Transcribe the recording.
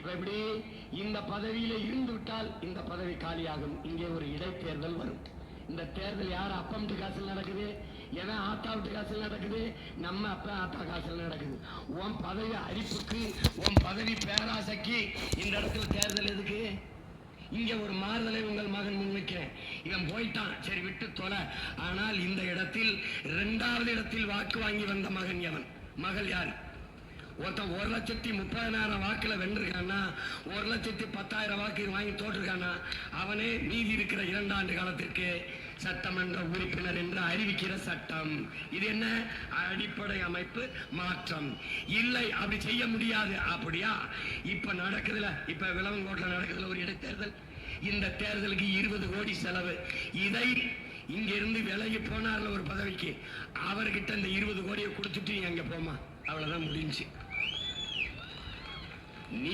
இப்ப எப்படி இந்த பதவியில இருந்து விட்டால் இந்த பதவி காலியாகும். இங்கே ஒரு இடைத்தேர்தல் வரும். இந்த தேர்தல் யார் அப்பா வீட்டு காசில் நடக்குது, எவன் ஆத்தா வீட்டு காசில் நடக்குது, நம்ம அப்பா ஆத்தா காசில் நடக்குது. உன் பதவி அரிப்புக்கு, உன் பதவி பேராசைக்கு இந்த இடத்துல தேர்தல் எதுக்கு? இங்க ஒரு மாறுதலை உங்கள் மகன் முன்வைக்கிறேன். இவன் போயிட்டான், சரி விட்டு தொலை. ஆனால் இந்த இடத்தில் 2வது இடத்தில் வாக்கு வாங்கி வந்த மகன் எவன்? மகள் யார்? ஒருத்தன் 1,30,000 வாக்குல வென்றிருக்கானா, 1,10,000 வாக்கு வாங்கி தோற்றிருக்கானா, அவனே மீதி இருக்கிற 2 ஆண்டு காலத்திற்கு சட்டமன்ற உறுப்பினர் என்று அறிவிக்கிற சட்டம். இது என்ன? அடிப்படை அமைப்பு மாற்றம். இல்லை, அப்படி செய்ய முடியாது. அப்படியா? இப்ப நடக்குதுல, இப்ப விளவங்கோட்டில் நடக்குதுல ஒரு இடைத்தேர்தல். இந்த தேர்தலுக்கு 20 கோடி செலவு. இதை இங்க இருந்து விலகி போனார்ல ஒரு பதவிக்கு, அவர்கிட்ட இந்த 20 கோடியை கொடுத்துட்டு அங்க போமா, அவ்வளவுதான் முடிஞ்சு. நீ